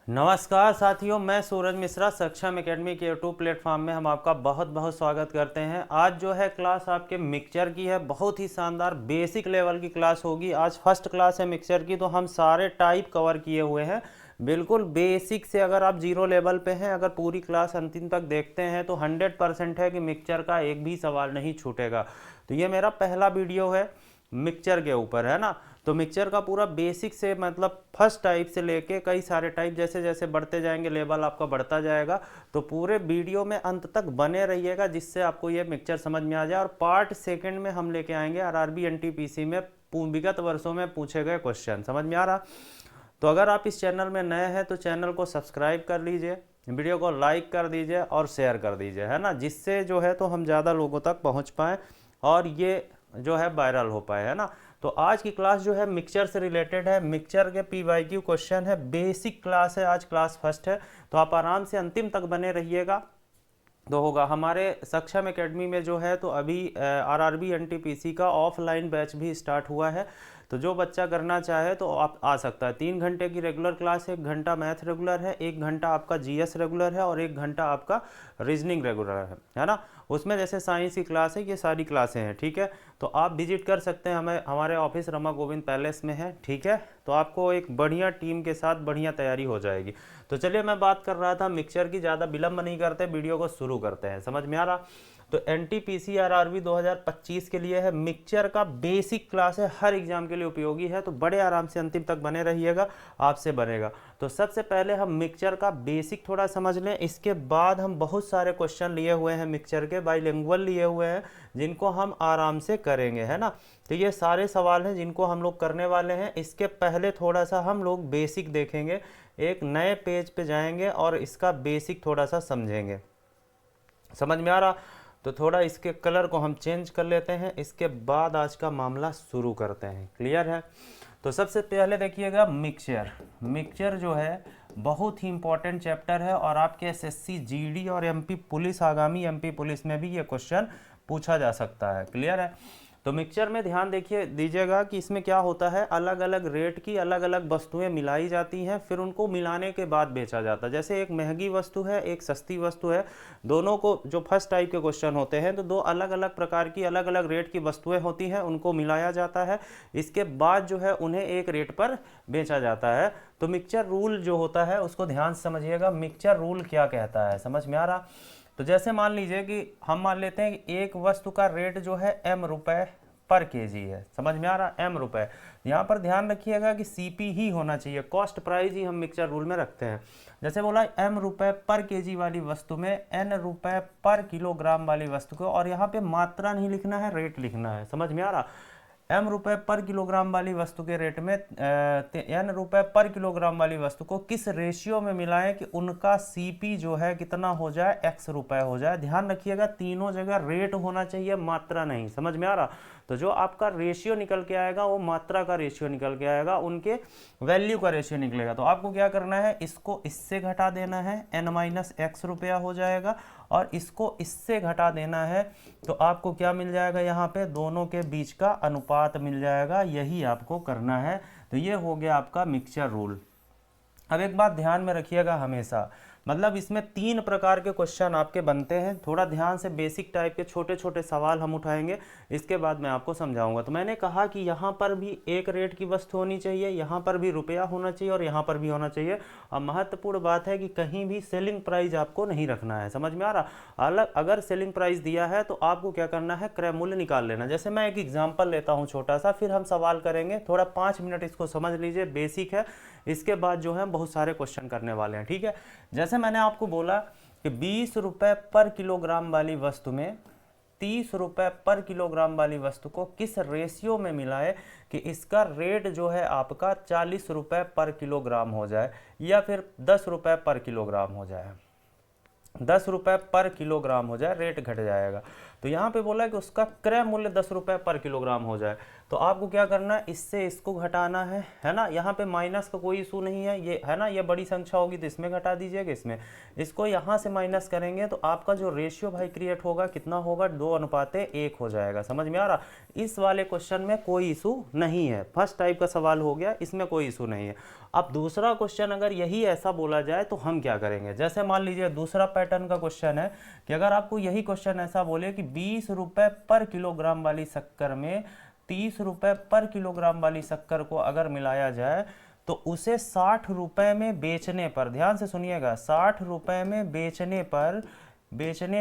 नमस्कार साथियों, मैं सूरज मिश्रा सक्षम एकेडमी के यूट्यूब प्लेटफॉर्म में हम आपका बहुत बहुत स्वागत करते हैं। आज जो है क्लास आपके मिक्सचर की है, बहुत ही शानदार बेसिक लेवल की क्लास होगी। आज फर्स्ट क्लास है मिक्सचर की, तो हम सारे टाइप कवर किए हुए हैं बिल्कुल बेसिक से। अगर आप जीरो लेवल पे हैं, अगर पूरी क्लास अंतिम तक देखते हैं तो 100% है कि मिक्सचर का एक भी सवाल नहीं छूटेगा। तो ये मेरा पहला वीडियो है मिक्सचर के ऊपर, है ना। तो मिक्सचर का पूरा बेसिक से मतलब फर्स्ट टाइप से लेके कई सारे टाइप, जैसे जैसे बढ़ते जाएंगे लेवल आपका बढ़ता जाएगा। तो पूरे वीडियो में अंत तक बने रहिएगा जिससे आपको ये मिक्सचर समझ में आ जाए। और पार्ट सेकंड में हम लेके आएंगे आरआरबी एनटीपीसी में विगत वर्षों में पूछे गए क्वेश्चन। समझ में आ रहा? तो अगर आप इस चैनल में नए हैं तो चैनल को सब्सक्राइब कर लीजिए, वीडियो को लाइक कर दीजिए और शेयर कर दीजिए, है ना, जिससे जो है तो हम ज़्यादा लोगों तक पहुंच पाएँ और ये जो है वायरल हो पाए, है ना। तो आज की क्लास जो है मिक्सचर से रिलेटेड है। मिक्सचर के पीवाईक्यू क्वेश्चन है, बेसिक क्लास है, आज क्लास फर्स्ट है। तो आप आराम से अंतिम तक बने रहिएगा तो होगा। हमारे सक्षम एकेडमी में जो है तो अभी आरआरबी एनटीपीसी का ऑफलाइन बैच भी स्टार्ट हुआ है। तो जो बच्चा करना चाहे तो आप आ सकता है। 3 घंटे की रेगुलर क्लास है, 1 घंटा मैथ रेगुलर है, 1 घंटा आपका जीएस रेगुलर है और 1 घंटा आपका रीजनिंग रेगुलर है ना। उसमें जैसे साइंस की क्लास है, ये सारी क्लासें हैं, ठीक है। तो आप विजिट कर सकते हैं, हमें हमारे ऑफिस रमा गोविंद पैलेस में है, ठीक है। तो आपको एक बढ़िया टीम के साथ बढ़िया तैयारी हो जाएगी। तो चलिए, मैं बात कर रहा था मिक्सचर की, ज़्यादा विलंब नहीं करते, वीडियो को शुरू करते हैं। समझ में आ रहा? तो एनटीपीसी आरआरबी 2025 के लिए है, मिक्सचर का बेसिक क्लास है, हर एग्जाम के लिए उपयोगी है। तो बड़े आराम से अंतिम तक बने रहिएगा, आपसे बनेगा। तो सबसे पहले हम मिक्सचर का बेसिक थोड़ा समझ लें, इसके बाद हम बहुत सारे क्वेश्चन लिए हुए हैं मिक्सचर के, बाइलिंगुअल लिए हुए हैं, जिनको हम आराम से करेंगे, है ना। तो ये सारे सवाल हैं जिनको हम लोग करने वाले हैं। इसके पहले थोड़ा सा हम लोग बेसिक देखेंगे, एक नए पेज पे जाएंगे और इसका बेसिक थोड़ा सा समझेंगे। समझ में आ रहा? तो थोड़ा इसके कलर को हम चेंज कर लेते हैं, इसके बाद आज का मामला शुरू करते हैं। क्लियर है? तो सबसे पहले देखिएगा मिक्सचर। मिक्सचर जो है बहुत ही इंपॉर्टेंट चैप्टर है और आपके एसएससी जीडी और एमपी पुलिस, आगामी एमपी पुलिस में भी ये क्वेश्चन पूछा जा सकता है। क्लियर है? तो मिक्सचर में ध्यान देखिए दीजिएगा कि इसमें क्या होता है, अलग अलग रेट की अलग अलग वस्तुएं मिलाई जाती हैं, फिर उनको मिलाने के बाद बेचा जाता है। जैसे एक महंगी वस्तु है, एक सस्ती वस्तु है, दोनों को जो फर्स्ट टाइप के क्वेश्चन होते हैं तो दो अलग अलग प्रकार की अलग अलग रेट की वस्तुएं होती हैं, उनको मिलाया जाता है, इसके बाद जो है उन्हें एक रेट पर बेचा जाता है। तो मिक्सचर रूल जो होता है उसको ध्यान से समझिएगा, मिक्सचर रूल क्या कहता है। समझ में आ रहा? तो जैसे मान लीजिए कि हम मान लेते हैं कि एक वस्तु का रेट जो है m रुपए पर केजी है। समझ में आ रहा? m रुपए। यहाँ पर ध्यान रखिएगा कि सीपी ही होना चाहिए, कॉस्ट प्राइस ही हम मिक्सचर रूल में रखते हैं। जैसे बोला m रुपए पर केजी वाली वस्तु में n रुपए पर किलोग्राम वाली वस्तु को, और यहाँ पे मात्रा नहीं लिखना है, रेट लिखना है। समझ में आ रहा? m रुपए पर किलोग्राम वाली वस्तु के रेट में n रुपए पर किलोग्राम वाली वस्तु को किस रेशियो में मिलाएं कि उनका सीपी जो है कितना हो जाए, x रुपए हो जाए। ध्यान रखिएगा तीनों जगह रेट होना चाहिए, मात्रा नहीं। समझ में आ रहा? तो जो आपका रेशियो निकल के आएगा वो मात्रा का रेशियो निकल के आएगा, उनके वैल्यू का रेशियो निकलेगा। तो आपको क्या करना है, इसको इससे घटा देना है, n माइनस एक्स रुपया हो जाएगा, और इसको इससे घटा देना है तो आपको क्या मिल जाएगा, यहाँ पे दोनों के बीच का अनुपात मिल जाएगा। यही आपको करना है। तो ये हो गया आपका मिक्सचर रूल। अब एक बात ध्यान में रखिएगा हमेशा, मतलब इसमें 3 प्रकार के क्वेश्चन आपके बनते हैं। थोड़ा ध्यान से बेसिक टाइप के छोटे छोटे सवाल हम उठाएंगे, इसके बाद मैं आपको समझाऊंगा। तो मैंने कहा कि यहाँ पर भी एक रेट की वस्तु होनी चाहिए, यहाँ पर भी रुपया होना चाहिए और यहाँ पर भी होना चाहिए। और महत्वपूर्ण बात है कि कहीं भी सेलिंग प्राइस आपको नहीं रखना है। समझ में आ रहा? अलग अगर सेलिंग प्राइस दिया है तो आपको क्या करना है, क्रय मूल्य निकाल लेना। जैसे मैं एक एग्जाम्पल लेता हूँ छोटा सा, फिर हम सवाल करेंगे। थोड़ा 5 मिनट इसको समझ लीजिए, बेसिक है। इसके बाद जो है बहुत सारे क्वेश्चन करने वाले हैं, ठीक है। जैसे मैंने आपको बोला कि 20 रुपए पर किलोग्राम वाली वस्तु में 30 रुपए पर किलोग्राम वाली वस्तु को किस रेशियो में मिलाए कि इसका रेट जो है आपका 40 रुपए पर किलोग्राम हो जाए, या फिर 10 रुपए पर किलोग्राम हो जाए, 10 रुपए पर किलोग्राम हो जाए, रेट घट जाएगा। तो यहाँ पे बोला है कि उसका क्रय मूल्य 10 रुपये पर किलोग्राम हो जाए। तो आपको क्या करना है, इससे इसको घटाना है ना। यहाँ पे माइनस का कोई इशू नहीं है, ये है ना, ये बड़ी संख्या होगी तो इसमें घटा दीजिएगा, इसमें इसको यहाँ से माइनस करेंगे तो आपका जो रेशियो भाई क्रिएट होगा कितना होगा, 2:1 हो जाएगा। समझ में आ रहा। इस वाले क्वेश्चन में कोई इशू नहीं है, फर्स्ट टाइप का सवाल हो गया, इसमें कोई इशू नहीं है। अब दूसरा क्वेश्चन अगर यही ऐसा बोला जाए तो हम क्या करेंगे। जैसे मान लीजिए दूसरा पैटर्न का क्वेश्चन है कि अगर आपको यही क्वेश्चन ऐसा बोले कि 20 रुपए पर किलोग्राम वाली शक्कर में 30 रुपए पर किलोग्राम वाली शक्कर को अगर मिलाया जाए तो उसे 60 रुपए में बेचने पर, ध्यान से सुनिएगा, 60 रुपए में बेचने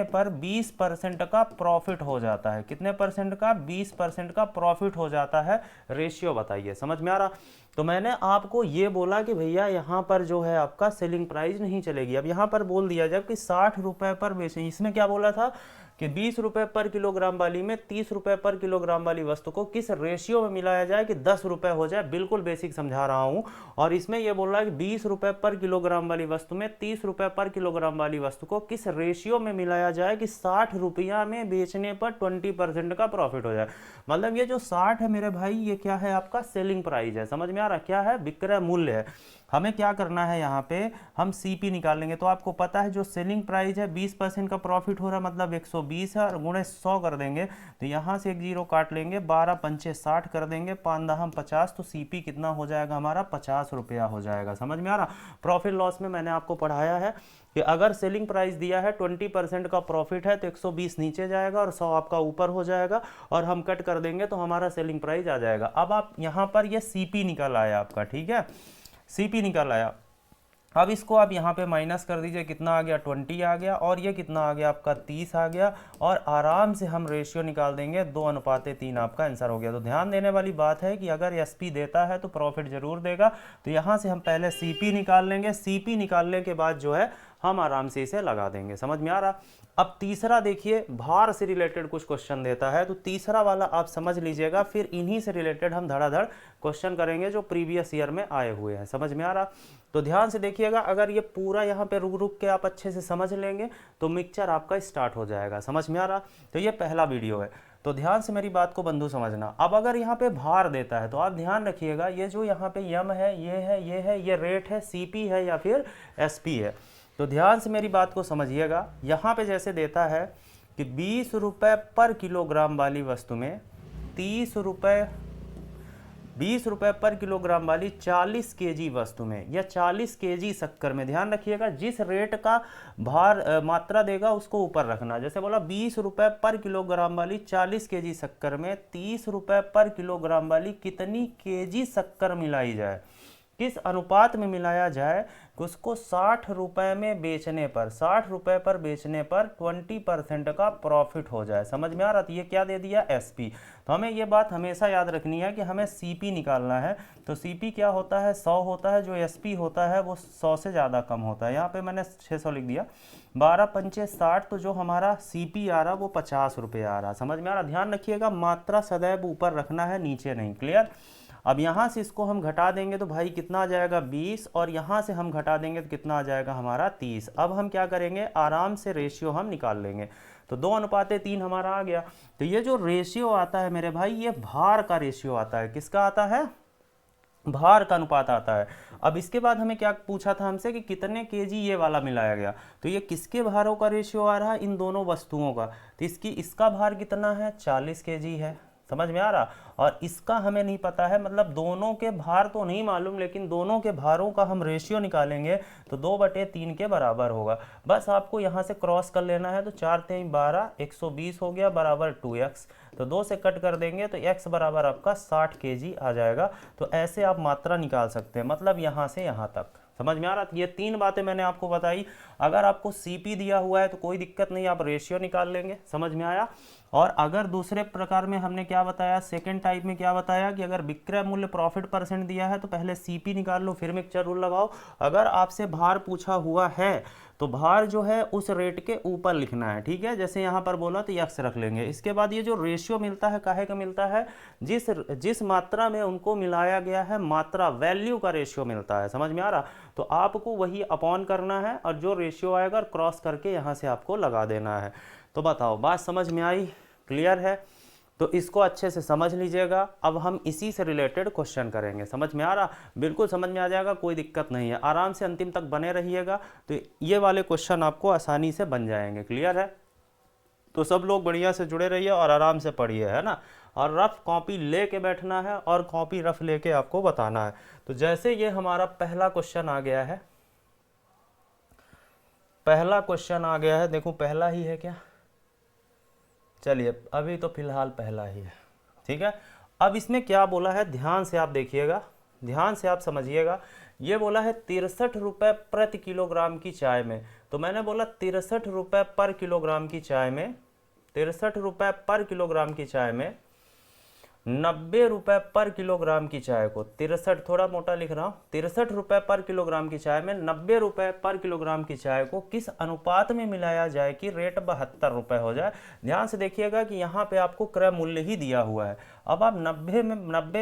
पर 20% का प्रॉफिट हो जाता है। कितने परसेंट का, 20% का प्रॉफिट हो जाता है। रेशियो बताइए। समझ में आ रहा। तो मैंने आपको ये बोला कि भैया यहाँ पर जो है आपका सेलिंग प्राइस नहीं चलेगी। अब यहाँ पर बोल दिया जब कि 60 रुपए पर बेचें, इसमें क्या बोला था कि 20 रुपए पर किलोग्राम वाली में 30 रुपए पर किलोग्राम वाली वस्तु को किस रेशियो में मिलाया जाए कि 10 रुपए हो जाए। बिल्कुल बेसिक समझा रहा हूं। और इसमें यह बोल रहा है कि 20 रुपए पर किलोग्राम वाली वस्तु में 30 रुपए पर किलोग्राम वाली वस्तु को किस रेशियो में मिलाया जाए कि 60 रुपया में बेचने पर 20% का प्रॉफिट हो जाए। मतलब ये जो 60 है मेरे भाई, ये क्या है, आपका सेलिंग प्राइस है। समझ में आ रहा, क्या है, विक्रय मूल्य है। हमें क्या करना है, यहाँ पे हम सीपी निकालेंगे। तो आपको पता है जो सेलिंग प्राइस है 20% का प्रॉफिट हो रहा है, मतलब 120 है, और गुणे 100 कर देंगे तो यहाँ से एक जीरो काट लेंगे, 12 पंचे 60 कर देंगे, 5 दहम 50, तो सीपी कितना हो जाएगा हमारा, 50 रुपया हो जाएगा। समझ में आ रहा। प्रॉफिट लॉस में मैंने आपको पढ़ाया है कि अगर सेलिंग प्राइस दिया है 20% का प्रॉफिट है तो 120 नीचे जाएगा और 100 आपका ऊपर हो जाएगा, और हम कट कर देंगे तो हमारा सेलिंग प्राइस आ जाएगा। अब आप यहाँ पर ये सीपी निकल आया आपका, ठीक है, सीपी निकल आया। अब इसको आप यहाँ पे माइनस कर दीजिए, कितना आ गया, 20 आ गया, और ये कितना आ गया आपका 30 आ गया, और आराम से हम रेशियो निकाल देंगे, 2:3 आपका आंसर हो गया। तो ध्यान देने वाली बात है कि अगर एसपी देता है तो प्रॉफिट जरूर देगा। तो यहाँ से हम पहले सीपी निकाल लेंगे, सीपी निकालने के बाद जो है हम आराम से इसे लगा देंगे। समझ में आ रहा। अब तीसरा देखिए, भार से रिलेटेड कुछ क्वेश्चन देता है, तो तीसरा वाला आप समझ लीजिएगा, फिर इन्हीं से रिलेटेड हम धड़ाधड़ क्वेश्चन करेंगे जो प्रीवियस ईयर में आए हुए हैं। समझ में आ रहा। तो ध्यान से देखिएगा, अगर ये पूरा यहाँ पे रुक रुक के आप अच्छे से समझ लेंगे तो मिक्सचर आपका स्टार्ट हो जाएगा। समझ में आ रहा। तो ये पहला वीडियो है, तो ध्यान से मेरी बात को बंधु समझना। अब अगर यहाँ पे भार देता है तो आप ध्यान रखिएगा, ये जो यहाँ पे यम है, ये रेट है, सीपी है या फिर एसपी है। तो ध्यान से मेरी बात को समझिएगा। यहाँ पे जैसे देता है कि 20 रुपए पर किलोग्राम वाली वस्तु में 20 रुपए पर किलोग्राम वाली 40 केजी वस्तु में या 40 केजी शक्कर में, ध्यान रखिएगा, जिस रेट का भार मात्रा देगा उसको ऊपर रखना। जैसे बोला 20 रुपए पर किलोग्राम वाली 40 केजी शक्कर में 30 रुपए पर किलोग्राम वाली कितनी केजी शक्कर मिलाई जाए, किस अनुपात में मिलाया जाए, उसको 60 रुपए में बेचने पर, 60 रुपए पर बेचने पर 20% का प्रॉफिट हो जाए। समझ में आ रहा। तो ये क्या दे दिया, एसपी। तो हमें ये बात हमेशा याद रखनी है कि हमें सीपी निकालना है। तो सीपी क्या होता है, 100 होता है, जो एसपी होता है वो 100 से ज़्यादा कम होता है। यहाँ पे मैंने 600 लिख दिया, 12 पंचे 60, तो जो हमारा सीपी आ रहा वो 50 रुपये आ रहा। समझ में आ रहा। ध्यान रखिएगा, मात्रा सदैव ऊपर रखना है, नीचे नहीं। क्लियर। अब यहाँ से इसको हम घटा देंगे तो भाई कितना आ जाएगा, 20, और यहाँ से हम घटा देंगे तो कितना आ जाएगा हमारा, 30। अब हम क्या करेंगे, आराम से रेशियो हम निकाल लेंगे। तो 2:3 हमारा आ गया। तो ये जो रेशियो आता है मेरे भाई, ये भार का रेशियो आता है। किसका आता है, भार का अनुपात आता है। अब इसके बाद हमें क्या पूछा था हमसे कि कितने केजी ये वाला मिलाया गया। तो ये किसके भारों का रेशियो आ रहा है, इन दोनों वस्तुओं का। तो इसका भार कितना है, 40 केजी है। समझ में आ रहा। और इसका हमें नहीं पता है, मतलब दोनों के भार तो नहीं मालूम, लेकिन दोनों के भारों का हम रेशियो निकालेंगे तो 2/3 के बराबर होगा। बस आपको यहाँ से क्रॉस कर लेना है। तो 4×3 12, 120 हो गया, बराबर 2x। तो 2 से कट कर देंगे तो x बराबर आपका 60 केजी आ जाएगा। तो ऐसे आप मात्रा निकाल सकते हैं, मतलब यहाँ से यहाँ तक। समझ में आ रहा। ये 3 बातें मैंने आपको बताई। अगर आपको सीपी दिया हुआ है तो कोई दिक्कत नहीं, आप रेशियो निकाल लेंगे। समझ में आया। और अगर दूसरे प्रकार में हमने क्या बताया, सेकंड टाइप में क्या बताया कि अगर विक्रय मूल्य प्रॉफिट परसेंट दिया है तो पहले सीपी निकाल लो, फिर मिक्सचर रूल लगाओ। अगर आपसे भार पूछा हुआ है तो भार जो है उस रेट के ऊपर लिखना है, ठीक है। जैसे यहाँ पर बोला तो x रख लेंगे। इसके बाद ये जो रेशियो मिलता है काहे का मिलता है, जिस मात्रा में उनको मिलाया गया है, मात्रा वैल्यू का रेशियो मिलता है। समझ में आ रहा। तो आपको वही अपॉन करना है और जो रेशियो आएगा क्रॉस करके यहाँ से आपको लगा देना है। तो बताओ बात समझ में आई, क्लियर है? तो इसको अच्छे से समझ लीजिएगा। अब हम इसी से रिलेटेड क्वेश्चन करेंगे। समझ में आ रहा? बिल्कुल समझ में आ जाएगा, कोई दिक्कत नहीं है। आराम से अंतिम तक बने रहिएगा, तो ये वाले क्वेश्चन आपको आसानी से बन जाएंगे। क्लियर है? तो सब लोग बढ़िया से जुड़े रहिए और आराम से पढ़िए, है ना। और रफ कॉपी लेके बैठना है और कॉपी रफ लेके आपको बताना है। तो जैसे ये हमारा पहला क्वेश्चन आ गया है, पहला क्वेश्चन आ गया है, देखो पहला ही है क्या? चलिए अभी तो फिलहाल पहला ही है, ठीक है। अब इसमें क्या बोला है, ध्यान से आप देखिएगा, ध्यान से आप समझिएगा। ये बोला है 63 रुपये प्रति किलोग्राम की चाय में। तो मैंने बोला 63 रुपये पर किलोग्राम की चाय में, 63 रुपये पर किलोग्राम की चाय में 90 रुपये पर किलोग्राम की चाय को, 63 थोड़ा मोटा लिख रहा हूँ, 63 रुपये पर किलोग्राम की चाय में 90 रुपये पर किलोग्राम की चाय को किस अनुपात में मिलाया जाए कि रेट 72 रुपये हो जाए। ध्यान से देखिएगा कि यहाँ पे आपको क्रय मूल्य ही दिया हुआ है। अब आप 90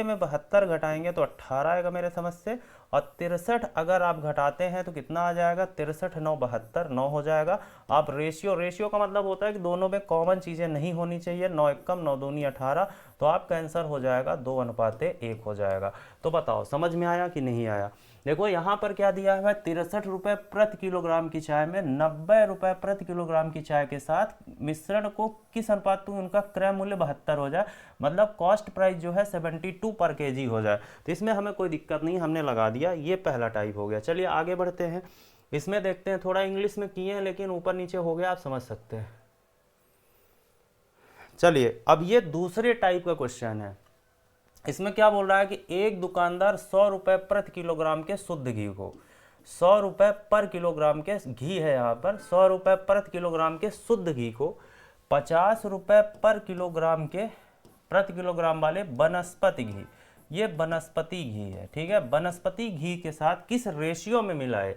में 72 घटाएंगे तो 18 आएगा मेरे समझ से, और 63 अगर आप घटाते हैं तो कितना आ जाएगा, 63 9 72 9 हो जाएगा। आप रेशियो का मतलब होता है कि दोनों में कॉमन चीज़ें नहीं होनी चाहिए। 9 एकम 9 दूनी 18, तो आपका आंसर हो जाएगा 2:1 हो जाएगा। तो बताओ समझ में आया कि नहीं आया? देखो यहाँ पर क्या दिया हुआ है, 63 रुपये प्रति किलोग्राम की चाय में 90 रुपये प्रति किलोग्राम की चाय के साथ मिश्रण को किस अनुपात में उनका क्रय मूल्य 72 हो जाए, मतलब कॉस्ट प्राइस जो है 72 पर केजी हो जाए। तो इसमें हमें कोई दिक्कत नहीं, हमने लगा दिया। ये पहला टाइप हो गया। चलिए आगे बढ़ते हैं, इसमें देखते हैं। थोड़ा इंग्लिश में किए हैं लेकिन ऊपर नीचे हो गया, आप समझ सकते हैं। चलिए अब ये दूसरे टाइप का क्वेश्चन है। इसमें क्या बोल रहा है कि एक दुकानदार 100 रुपये प्रति किलोग्राम के शुद्ध घी को, 100 रुपये पर किलोग्राम के घी है यहाँ पर, 100 रुपये प्रति किलोग्राम के शुद्ध घी को 50 रुपये पर किलोग्राम के प्रति किलोग्राम वाले वनस्पति घी, ये वनस्पति घी है, ठीक है, वनस्पति घी के साथ किस रेशियो में मिलाए,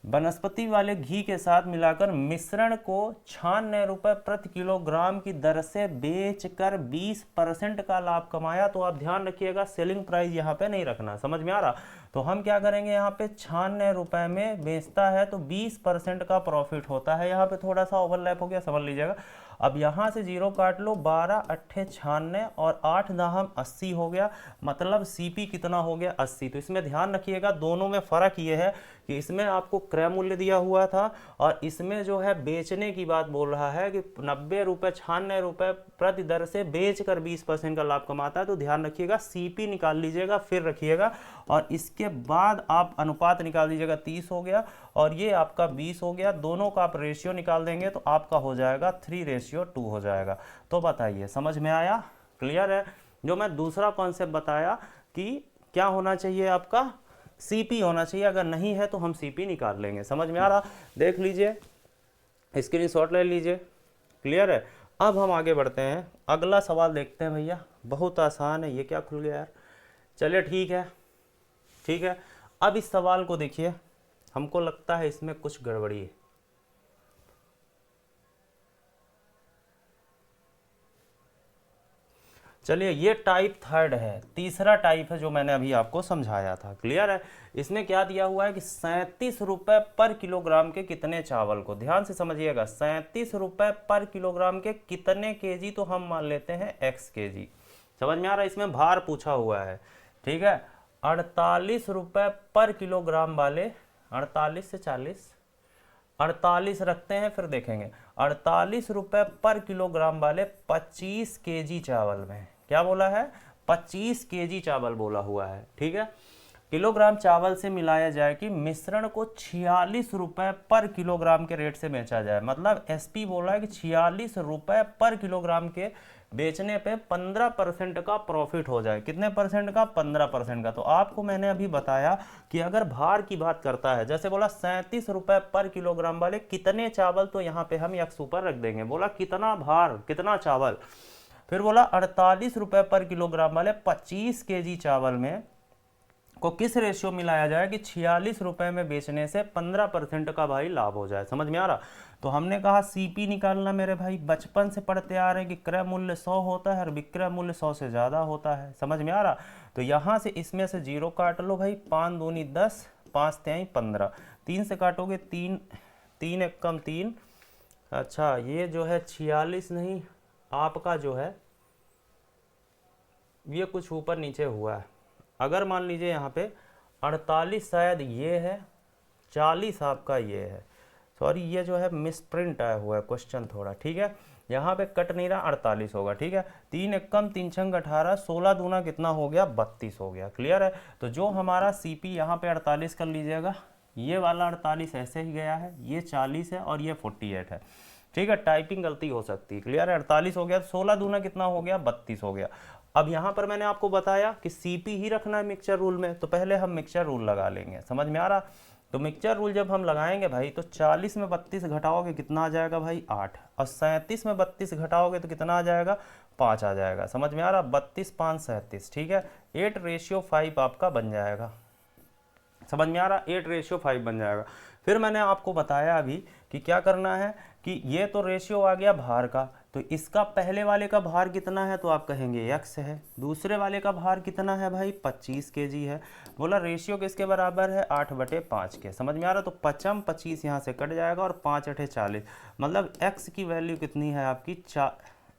वनस्पति वाले घी के साथ मिलाकर मिश्रण को 96 रुपये प्रति किलोग्राम की दर से बेचकर 20% का लाभ कमाया। तो आप ध्यान रखिएगा, सेलिंग प्राइस यहाँ पे नहीं रखना। समझ में आ रहा? तो हम क्या करेंगे, यहाँ पे 96 रुपये में बेचता है तो 20% का प्रॉफिट होता है। यहाँ पे थोड़ा सा ओवरलैप हो गया, समझ लीजिएगा। अब यहाँ से 0 काट लो, 12 8 96 और 8 दाहम 80 हो गया, मतलब सीपी कितना हो गया, 80। तो इसमें ध्यान रखिएगा, दोनों में फ़र्क ये है कि इसमें आपको क्रय मूल्य दिया हुआ था और इसमें जो है बेचने की बात बोल रहा है कि 90 रुपये 96 रुपये प्रति दर से बेचकर 20% का लाभ कमाता है। तो ध्यान रखिएगा, सीपी निकाल लीजिएगा फिर रखिएगा, और इसके बाद आप अनुपात निकाल दीजिएगा, 30 हो गया और ये आपका 20 हो गया। दोनों का आप रेशियो निकाल देंगे तो आपका हो जाएगा 3:2 हो जाएगा। तो बताइए समझ में आया, क्लियर है? जो मैं दूसरा कॉन्सेप्ट बताया कि क्या होना चाहिए, आपका सीपी होना चाहिए, अगर नहीं है तो हम सीपी निकाल लेंगे। समझ में आ रहा? देख लीजिए, स्क्रीनशॉट ले लीजिए, क्लियर है? अब हम आगे बढ़ते हैं, अगला सवाल देखते हैं भैया। बहुत आसान है, ये क्या खुल गया यार। चलिए ठीक है, ठीक है। अब इस सवाल को देखिए, हमको लगता है इसमें कुछ गड़बड़ी है। चलिए ये टाइप थर्ड है, तीसरा टाइप है जो मैंने अभी आपको समझाया था, क्लियर है? इसमें क्या दिया हुआ है कि 37 रुपये पर किलोग्राम के कितने चावल को, ध्यान से समझिएगा, 37 रुपये पर किलोग्राम के कितने केजी, तो हम मान लेते हैं x केजी। समझ में आ रहा है? इसमें भार पूछा हुआ है, ठीक है। 48 रुपये पर किलोग्राम वाले, 48 से 40, 48 रखते हैं फिर देखेंगे, 48 रुपये पर किलोग्राम वाले 25 केजी चावल में, क्या बोला है, 25 केजी चावल बोला हुआ है, ठीक है। किलोग्राम चावल से मिलाया जाए कि मिश्रण को 46 रुपये पर किलोग्राम के रेट से बेचा जाए, मतलब एसपी बोला है कि 46 रुपये पर किलोग्राम के बेचने पे 15% का प्रॉफिट हो जाए। कितने परसेंट का? 15% का। तो आपको मैंने अभी बताया कि अगर भार की बात करता है, जैसे बोला 37 रुपये पर किलोग्राम वाले कितने चावल, तो यहाँ पे हम x ऊपर रख देंगे, बोला कितना भार कितना चावल, फिर बोला 48 रुपये पर किलोग्राम वाले 25 केजी चावल में को किस रेशियो मिलाया जाए कि 46 रुपये में बेचने से 15% का भाई लाभ हो जाए। समझ में आ रहा? तो हमने कहा सीपी निकालना मेरे भाई, बचपन से पढ़ते आ रहे हैं कि क्रय मूल्य 100 होता है और विक्रय मूल्य 100 से ज़्यादा होता है। समझ में आ रहा? तो यहाँ से इसमें से 0 काट लो भाई, 5 दूनी 10, 5 तिहाई 15, 3 से काटोगे 3, 3 एक कम 3, अच्छा ये जो है 46 नहीं, आपका जो है ये कुछ ऊपर नीचे हुआ है। अगर मान लीजिए यहाँ पे 48 शायद ये है, 40 आपका ये है, सॉरी ये जो है मिस प्रिंट आया हुआ है क्वेश्चन थोड़ा, ठीक है। यहाँ पे कट नहीं रहा, 48 होगा, ठीक है। 3 एकम 3 छंग 18, 16 दूना कितना हो गया, 32 हो गया। क्लियर है। तो जो हमारा सीपी यहाँ पे 48 कर लीजिएगा, ये वाला 48 ऐसे ही गया है, ये 40 है और ये 48 है, ठीक है। टाइपिंग गलती हो सकती है। क्लियर है। 48 हो गया, 16 दूना कितना हो गया, 32 हो गया। अब यहाँ पर मैंने आपको बताया कि सीपी ही रखना है मिक्सचर रूल में, तो पहले हम मिक्सचर रूल लगा लेंगे। समझ में आ रहा। तो मिक्सचर रूल जब हम लगाएंगे भाई, तो 40 में 32 घटाओगे कितना आ जाएगा भाई, 8, और 37 में 32 घटाओगे तो कितना आ जाएगा, 5 आ जाएगा। समझ में आ रहा। 32 5 37, ठीक है। 8:5 आपका बन जाएगा। समझ में आ रहा। 8:5 बन जाएगा। फिर मैंने आपको बताया अभी कि क्या करना है, कि ये तो रेशियो आ गया भार का, तो इसका पहले वाले का भार कितना है, तो आप कहेंगे x है। दूसरे वाले का भार कितना है भाई, 25 kg है। बोला रेशियो किसके बराबर है, 8/5 के। समझ में आ रहा। तो 55 25 यहाँ से कट जाएगा और 5 8 40, मतलब x की वैल्यू कितनी है आपकी,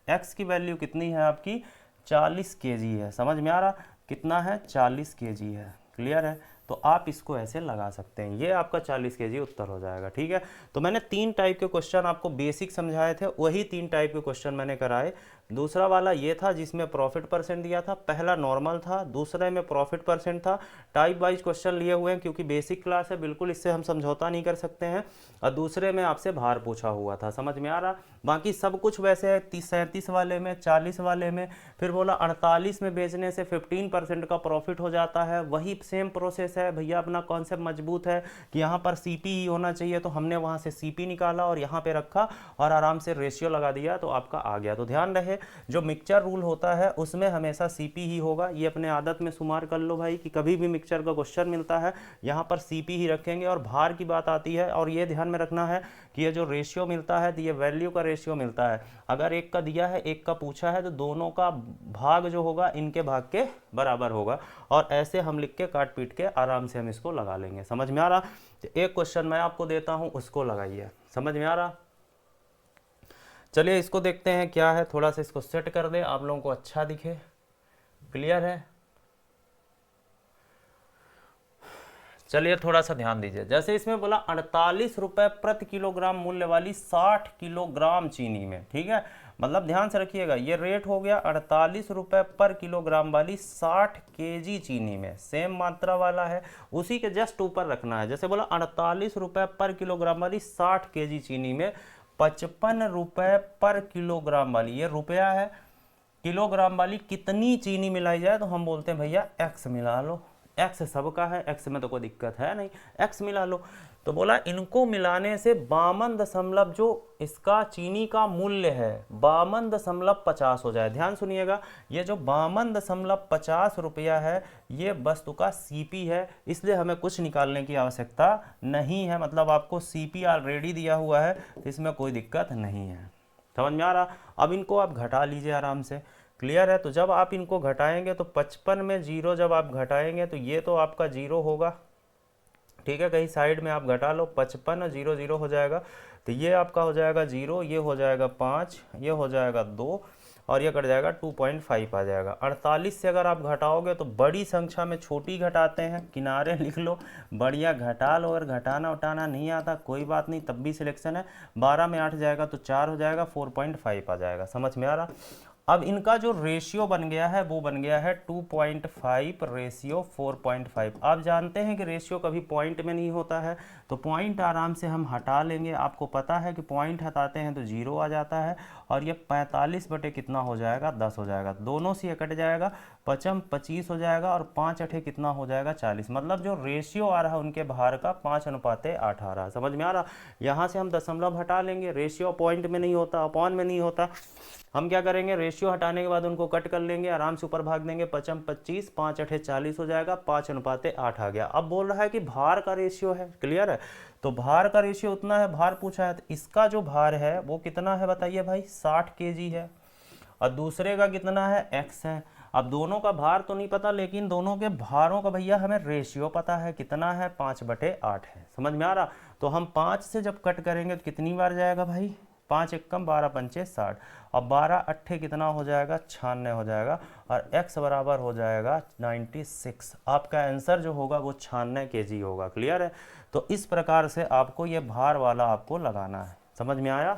x की वैल्यू कितनी है आपकी, 40 kg है। समझ में आ रहा। कितना है, 40 kg है। क्लियर है। तो आप इसको ऐसे लगा सकते हैं, ये आपका 40 kg उत्तर हो जाएगा, ठीक है। तो मैंने 3 टाइप के क्वेश्चन आपको बेसिक समझाए थे, वही 3 टाइप के क्वेश्चन मैंने कराए। दूसरा वाला ये था जिसमें प्रॉफिट परसेंट दिया था, पहला नॉर्मल था, दूसरे में प्रॉफिट परसेंट था। टाइप वाइज क्वेश्चन लिए हुए हैं क्योंकि बेसिक क्लास है, बिल्कुल इससे हम समझौता नहीं कर सकते हैं। और दूसरे में आपसे भार पूछा हुआ था। समझ में आ रहा। बाकी सब कुछ वैसे है, 37 वाले में, 40 वाले में। फिर बोला 48 में बेचने से 15% का प्रॉफिट हो जाता है, वही सेम प्रोसेस है भैया। अपना कॉन्सेप्ट मजबूत है कि यहाँ पर सीपी ही होना चाहिए, तो हमने वहाँ से सीपी निकाला और यहाँ पे रखा और आराम से रेशियो लगा दिया, तो आपका आ गया। तो ध्यान रहे, जो मिक्सचर रूल होता है उसमें हमेशा सीपी ही होगा। ये अपने आदत में शुमार कर लो भाई, कि कभी भी मिक्सचर का क्वेश्चन मिलता है यहाँ पर सीपी ही रखेंगे। और भार की बात आती है, और ये ध्यान में रखना है कि ये जो रेशियो मिलता है, तो ये वैल्यू का रेशियो मिलता है। अगर एक का दिया है, एक का पूछा है, तो दोनों का भाग जो होगा इनके भाग के बराबर होगा। और ऐसे हम लिख के काट पीट के आराम से हम इसको लगा लेंगे। समझ में आ रहा। तो एक क्वेश्चन मैं आपको देता हूं, उसको लगाइए। समझ में आ रहा। चलिए इसको देखते हैं क्या है, थोड़ा सा इसको सेट कर दे, आप लोगों को अच्छा दिखे। क्लियर है। चलिए थोड़ा सा ध्यान दीजिए। जैसे इसमें बोला 48 रुपए प्रति किलोग्राम मूल्य वाली 60 किलोग्राम चीनी में, ठीक है। मतलब ध्यान से रखिएगा, ये रेट हो गया 48 रुपए पर किलोग्राम वाली 60 kg चीनी में। सेम मात्रा वाला है, उसी के जस्ट ऊपर रखना है। जैसे बोला 48 रुपए पर किलोग्राम वाली 60 kg चीनी में 55 रुपए पर किलोग्राम वाली, ये रुपया है, किलोग्राम वाली कितनी चीनी मिलाई जाए, तो हम बोलते हैं भैया एक्स मिला लो। एक्स सबका है, एक्स में तो कोई दिक्कत है नहीं, एक्स मिला लो। तो बोला इनको मिलाने से 52 दशमलव जो इसका चीनी का मूल्य है 52.50 हो जाए। ध्यान सुनिएगा, ये जो 52.50 रुपया है, ये वस्तु का सीपी है, इसलिए हमें कुछ निकालने की आवश्यकता नहीं है। मतलब आपको सीपी ऑलरेडी दिया हुआ है, तो इसमें कोई दिक्कत नहीं है। समझ में आ रहा। अब इनको आप घटा लीजिए आराम से। क्लियर है। तो जब आप इनको घटाएंगे, तो 55 में 0 जब आप घटाएंगे, तो ये तो आपका 0 होगा, ठीक है। कहीं साइड में आप घटा लो, 55 और 0 0 हो जाएगा, तो ये आपका हो जाएगा 0, ये हो जाएगा 5, ये हो जाएगा 2, और ये कट जाएगा 2.5 आ जाएगा। 48 से अगर आप घटाओगे तो बड़ी संख्या में छोटी घटाते हैं, किनारे लिख लो, बढ़िया घटा लो। और घटाना उठाना नहीं आता कोई बात नहीं, तब भी सिलेक्शन है। 12 में 8 जाएगा तो 4 हो जाएगा, 4.5 आ जाएगा। समझ में आ रहा। अब इनका जो रेशियो बन गया है, वो बन गया है 2.5 रेशियो 4.5। आप जानते हैं कि रेशियो कभी पॉइंट में नहीं होता है, तो पॉइंट आराम से हम हटा लेंगे। आपको पता है कि पॉइंट हटाते हैं तो 0 आ जाता है, और ये 45 बटे कितना हो जाएगा, 10 हो जाएगा। दोनों से कट जाएगा, 55 25 हो जाएगा, और 5 8 कितना हो जाएगा, 40। मतलब जो रेशियो आ रहा है उनके भार का 5:8 आ रहा है। समझ में आ रहा। यहाँ से हम दशमलव हटा लेंगे, रेशियो पॉइंट में नहीं होता, अपॉन में नहीं होता। हम क्या करेंगे, रेशियो हटाने के बाद उनको कट कर लेंगे, आराम से ऊपर भाग देंगे, 55 25, 5 8 40 हो जाएगा, 5:8 आ गया। अब बोल रहा है कि भार का रेशियो है। क्लियर है। तो भार का रेशियो उतना है, भार पूछा है, तो इसका जो भार है वो कितना है बताइए भाई, 60 kg है, और दूसरे का कितना है, x है। अब दोनों का भार तो नहीं पता, लेकिन दोनों के भारों का भैया हमें रेशियो पता है, कितना है, 5/8 है। समझ में आ रहा। तो हम 5 से जब कट करेंगे तो कितनी बार जाएगा भाई, 5 एकम 12 पंचे 60, और 12 अट्ठे कितना हो जाएगा 96 हो जाएगा, और x बराबर हो जाएगा 96। आपका आंसर जो होगा वो 96 kg होगा। क्लियर है? तो इस प्रकार से आपको ये भार वाला आपको लगाना है। समझ में आया?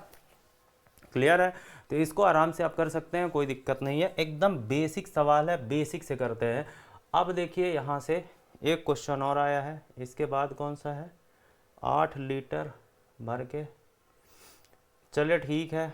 क्लियर है? तो इसको आराम से आप कर सकते हैं, कोई दिक्कत नहीं है, एकदम बेसिक सवाल है, बेसिक से करते हैं। अब देखिए यहाँ से एक क्वेश्चन और आया है, इसके बाद कौन सा है, 8 लीटर भर के, चलिए ठीक है,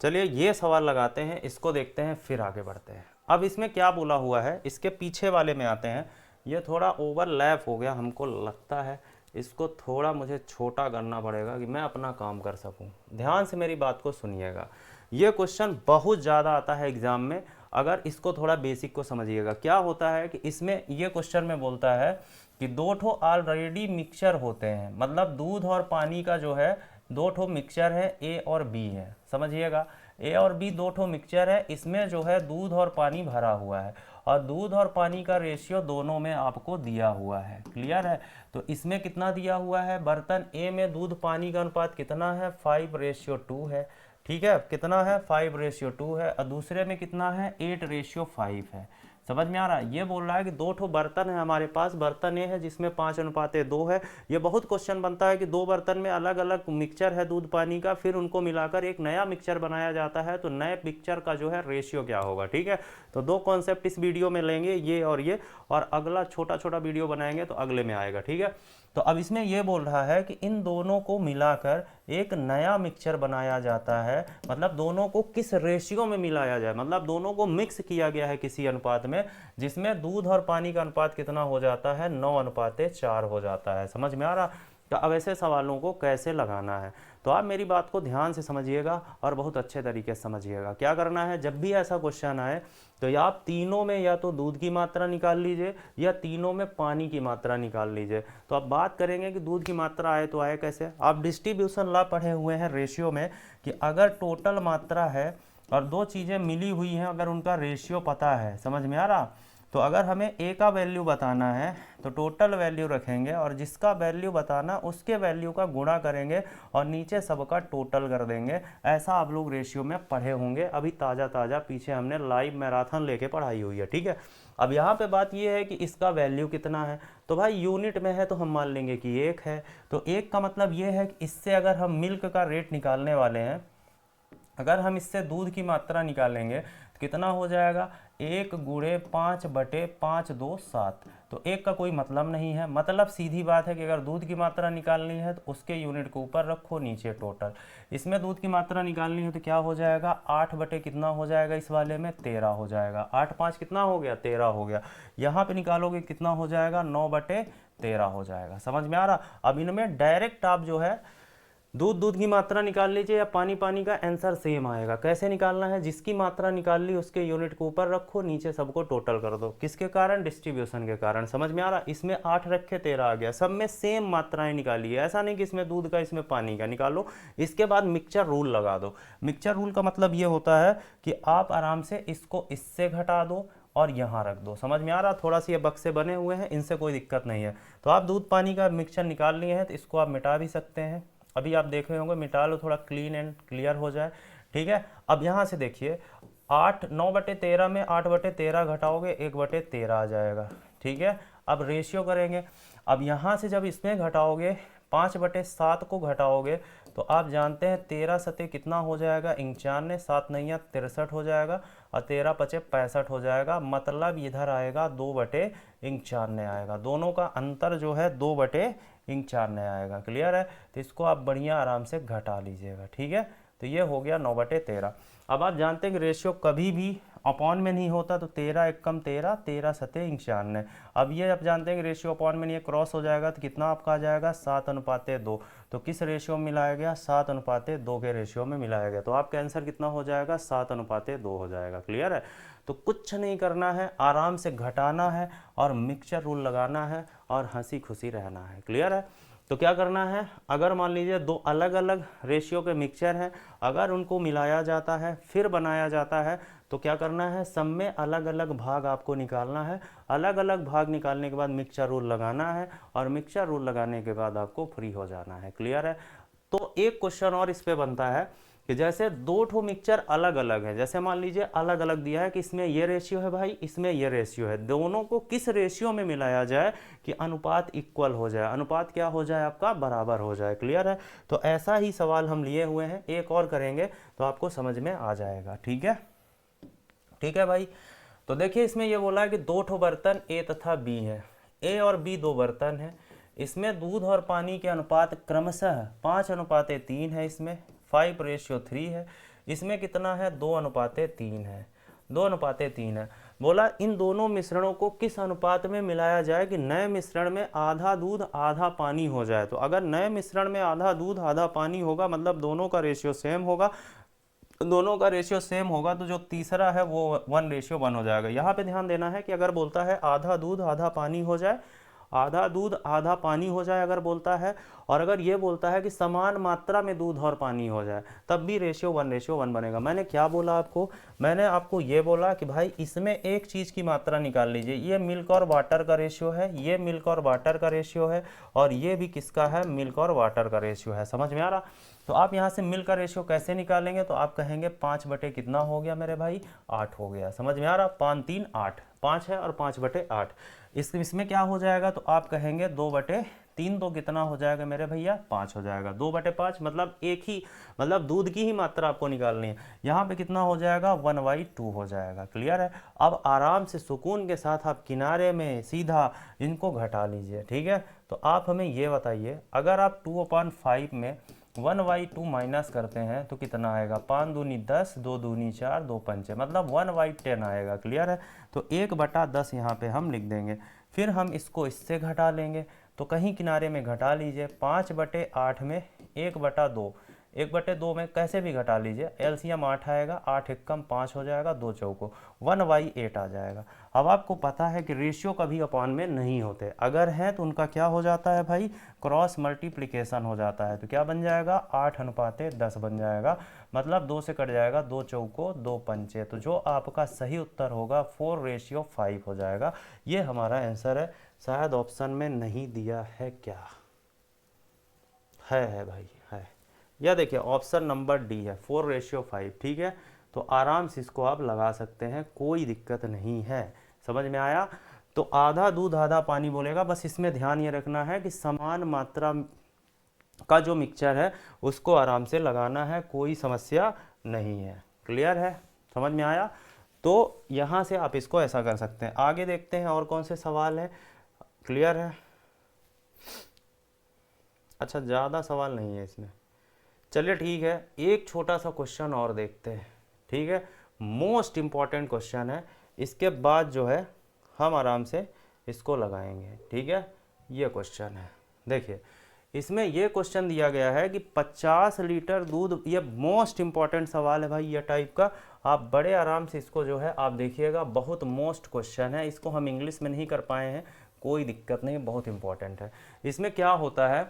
चलिए ये सवाल लगाते हैं, इसको देखते हैं, फिर आगे बढ़ते हैं। अब इसमें क्या बोला हुआ है, इसके पीछे वाले में आते हैं। ये थोड़ा ओवरलैप हो गया हमको लगता है, इसको थोड़ा मुझे छोटा करना पड़ेगा कि मैं अपना काम कर सकूं। ध्यान से मेरी बात को सुनिएगा, ये क्वेश्चन बहुत ज़्यादा आता है एग्जाम में, अगर इसको थोड़ा बेसिक को समझिएगा। क्या होता है कि इसमें ये क्वेश्चन में बोलता है कि 2 ठो ऑलरेडी मिक्सचर होते हैं, मतलब दूध और पानी का जो है 2 ठो मिक्सचर है, ए और बी है। समझिएगा, ए और बी 2 ठो मिक्सचर है, इसमें जो है दूध और पानी भरा हुआ है, और दूध और पानी का रेशियो दोनों में आपको दिया हुआ है। क्लियर है? तो इसमें कितना दिया हुआ है, बर्तन ए में दूध पानी का अनुपात कितना है, 5:2 है। ठीक है, कितना है, 5:2 है, और दूसरे में कितना है, 8:5 है। समझ में आ रहा है? ये बोल रहा है कि 2 ठो बर्तन है हमारे पास, बर्तन ए है जिसमें 5:2 है। ये बहुत क्वेश्चन बनता है कि 2 बर्तन में अलग अलग मिक्सचर है दूध पानी का, फिर उनको मिलाकर एक नया मिक्सचर बनाया जाता है, तो नए मिक्सचर का जो है रेशियो क्या होगा। ठीक है, तो 2 कॉन्सेप्ट इस वीडियो में लेंगे, ये, और अगला छोटा छोटा वीडियो बनाएंगे तो अगले में आएगा। ठीक है, तो अब इसमें यह बोल रहा है कि इन दोनों को मिलाकर एक नया मिक्सचर बनाया जाता है, मतलब दोनों को किस रेशियो में मिलाया जाए, मतलब दोनों को मिक्स किया गया है किसी अनुपात में, जिसमें दूध और पानी का अनुपात कितना हो जाता है, 9:4 हो जाता है। समझ में आ रहा? तो अब ऐसे सवालों को कैसे लगाना है, तो आप मेरी बात को ध्यान से समझिएगा और बहुत अच्छे तरीके से समझिएगा। क्या करना है, जब भी ऐसा क्वेश्चन आए तो या आप तीनों में या तो दूध की मात्रा निकाल लीजिए या तीनों में पानी की मात्रा निकाल लीजिए। तो अब बात करेंगे कि दूध की मात्रा आए तो आए कैसे। आप डिस्ट्रीब्यूशन लॉ पढ़े हुए हैं रेशियो में, कि अगर टोटल मात्रा है और 2 चीज़ें मिली हुई हैं, अगर उनका रेशियो पता है, समझ में आ रहा, तो अगर हमें ए का वैल्यू बताना है तो टोटल वैल्यू रखेंगे, और जिसका वैल्यू बताना उसके वैल्यू का गुणा करेंगे और नीचे सबका टोटल कर देंगे। ऐसा आप लोग रेशियो में पढ़े होंगे, अभी ताज़ा ताज़ा पीछे हमने लाइव मैराथन लेके पढ़ाई हुई है। ठीक है, अब यहाँ पे बात ये है कि इसका वैल्यू कितना है, तो भाई यूनिट में है तो हम मान लेंगे कि 1 है। तो 1 का मतलब ये है कि इससे अगर हम मिल्क का रेट निकालने वाले हैं, अगर हम इससे दूध की मात्रा निकालेंगे तो कितना हो जाएगा, 1 × 5/5 2 7। तो 1 का कोई मतलब नहीं है, मतलब सीधी बात है कि अगर दूध की मात्रा निकालनी है तो उसके यूनिट को ऊपर रखो, नीचे टोटल। इसमें दूध की मात्रा निकालनी है तो क्या हो जाएगा, 8 बटे कितना हो जाएगा, इस वाले में 13 हो जाएगा। 8 5 कितना हो गया, 13 हो गया। यहाँ पे निकालोगे कितना हो जाएगा, 9/13 हो जाएगा। समझ में आ रहा? अब इनमें डायरेक्ट आप जो है दूध की मात्रा निकाल लीजिए या पानी का, आंसर सेम आएगा। कैसे निकालना है, जिसकी मात्रा निकाल ली उसके यूनिट को ऊपर रखो, नीचे सबको टोटल कर दो। किसके कारण, डिस्ट्रीब्यूशन के कारण। समझ में आ रहा? इसमें 8 रखे 13 आ गया, सब में सेम मात्राएं निकाली है, ऐसा नहीं कि इसमें दूध का इसमें पानी का। निकालो, इसके बाद मिक्सचर रूल लगा दो। मिक्सचर रूल का मतलब ये होता है कि आप आराम से इसको इससे घटा दो और यहाँ रख दो। समझ में आ रहा? थोड़ा सा ये बक्से बने हुए हैं, इनसे कोई दिक्कत नहीं है। तो आप दूध पानी का मिक्सचर निकाल लिए हैं तो इसको आप मिटा भी सकते हैं, अभी आप देख रहे होंगे, मिटा लो, थोड़ा क्लीन एंड क्लियर हो जाए। ठीक है, अब यहाँ से देखिए, 9/13 में 8/13 घटाओगे 1/13 आ जाएगा। ठीक है, अब रेशियो करेंगे। अब यहाँ से जब इसमें घटाओगे 5/7 को घटाओगे तो आप जानते हैं 13 सते कितना हो जाएगा, 91, 7 9 63 हो जाएगा, और 13 5 65 हो जाएगा। मतलब इधर आएगा 2/91 आएगा। दोनों का अंतर जो है 2/91 आएगा। क्लियर है? तो इसको आप बढ़िया आराम से घटा लीजिएगा। ठीक है, तो ये हो गया 9/13। अब आप जानते हैं कि रेशियो कभी भी अपॉन में नहीं होता, तो 13 एकम 13, 13 सते 91। अब ये आप जानते हैं कि रेशियो अपॉन में नहीं, क्रॉस हो जाएगा तो कितना आपका आ जाएगा, 7:2। तो किस रेशियो में मिलाया गया, 7:2 के रेशियो में मिलाया गया। तो आपका आंसर कितना हो जाएगा, 7:2 हो जाएगा। क्लियर है? तो कुछ नहीं करना है, आराम से घटाना है और मिक्सचर रूल लगाना है और हंसी खुशी रहना है। क्लियर है? तो क्या करना है, अगर मान लीजिए 2 अलग अलग रेशियो के मिक्सचर हैं, अगर उनको मिलाया जाता है फिर बनाया जाता है तो क्या करना है, सब में अलग अलग भाग आपको निकालना है। अलग अलग भाग निकालने के बाद मिक्सचर रूल लगाना है और मिक्सचर रूल लगाने के बाद आपको फ्री हो जाना है। क्लियर है। तो एक क्वेश्चन और इस पे बनता है कि जैसे दो ठो मिक्सचर अलग अलग है, जैसे मान लीजिए अलग अलग दिया है कि इसमें ये रेशियो है भाई, इसमें ये रेशियो है, दोनों को किस रेशियो में मिलाया जाए कि अनुपात इक्वल हो जाए, अनुपात क्या हो जाए आपका, बराबर हो जाए। क्लियर है। तो ऐसा ही सवाल हम लिए हुए हैं, एक और करेंगे तो आपको समझ में आ जाएगा। ठीक है, ठीक है भाई। तो देखिए इसमें ये बोला है कि दो ठो बर्तन ए तथा बी है, ए और बी दो बर्तन है, इसमें दूध और पानी के अनुपात क्रमशः 5:3 है, इसमें 5:3 है, इसमें कितना है, 2:3 है, 2:3 है। बोला इन दोनों मिश्रणों को किस अनुपात में मिलाया जाए कि नए मिश्रण में आधा दूध आधा पानी हो जाए। तो अगर नए मिश्रण में आधा दूध आधा पानी होगा मतलब दोनों का रेशियो सेम होगा, दोनों का रेशियो सेम होगा तो जो तीसरा है वो 1:1 हो जाएगा। यहाँ पे ध्यान देना है कि अगर बोलता है आधा दूध आधा पानी हो जाए, आधा दूध आधा पानी हो जाए अगर बोलता है, और अगर ये बोलता है कि समान मात्रा में दूध और पानी हो जाए, तब भी रेशियो 1:1 बनेगा। मैंने क्या बोला आपको, मैंने आपको ये बोला कि भाई इसमें एक चीज़ की मात्रा निकाल लीजिए, ये मिल्क और वाटर का रेशियो है, ये मिल्क और वाटर का रेशियो है, और ये भी किसका है, मिल्क और वाटर का रेशियो है। समझ में आ रहा। तो आप यहाँ से मिल्क का रेशियो कैसे निकालेंगे, तो आप कहेंगे 5 बटे कितना हो गया मेरे भाई, 8 हो गया। समझ में आ रहा, 5 3 8, 5 है और 5/8। इसमें क्या हो जाएगा, तो आप कहेंगे 2/3, तो कितना हो जाएगा मेरे भैया, 5 हो जाएगा। 2/5 मतलब एक ही, मतलब दूध की ही मात्रा आपको निकालनी है। यहाँ पे कितना हो जाएगा, 1/2 हो जाएगा। क्लियर है। अब आराम से सुकून के साथ आप किनारे में सीधा इनको घटा लीजिए। ठीक है। तो आप हमें ये बताइए, अगर आप 2/5 में 1/2 माइनस करते हैं तो कितना आएगा, 5 दूनी 10, 2 दूनी 4, 2 पंचे, मतलब 1/10 आएगा। क्लियर है। तो 1/10 यहाँ पे हम लिख देंगे, फिर हम इसको इससे घटा लेंगे, तो कहीं किनारे में घटा लीजिए। 5/8 में 1/2, 1/2 में कैसे भी घटा लीजिए, एलसीएम 8 आएगा, 8 एकम 5 हो जाएगा, 2 चौको 1/8 आ जाएगा। अब आपको पता है कि रेशियो कभी अपॉन में नहीं होते, अगर हैं तो उनका क्या हो जाता है भाई, क्रॉस मल्टीप्लिकेशन हो जाता है। तो क्या बन जाएगा, 8:10 बन जाएगा, मतलब 2 से कट जाएगा, 2 चौको 2 पंचे। तो जो आपका सही उत्तर होगा 4:5 हो जाएगा। ये हमारा आंसर है। शायद ऑप्शन में नहीं दिया है क्या, है भाई, है। या देखिए ऑप्शन नंबर डी है, 4:5। ठीक है। तो आराम से इसको आप लगा सकते हैं, कोई दिक्कत नहीं है। समझ में आया। तो आधा दूध आधा पानी बोलेगा, बस इसमें ध्यान ये रखना है कि समान मात्रा का जो मिक्सचर है उसको आराम से लगाना है, कोई समस्या नहीं है। क्लियर है, समझ में आया। तो यहाँ से आप इसको ऐसा कर सकते हैं। आगे देखते हैं और कौन से सवाल है। क्लियर है। अच्छा, ज़्यादा सवाल नहीं है इसमें, चलिए ठीक है। एक छोटा सा क्वेश्चन और देखते हैं। ठीक है, मोस्ट इम्पॉर्टेंट क्वेश्चन है, इसके बाद जो है हम आराम से इसको लगाएंगे। ठीक है। ये क्वेश्चन है, देखिए इसमें ये क्वेश्चन दिया गया है कि 50 लीटर दूध, ये मोस्ट इम्पॉर्टेंट सवाल है भाई, ये टाइप का। आप बड़े आराम से इसको जो है आप देखिएगा, बहुत मोस्ट क्वेश्चन है, इसको हम इंग्लिश में नहीं कर पाए हैं, कोई दिक्कत नहीं, बहुत इंपॉर्टेंट है। इसमें क्या होता है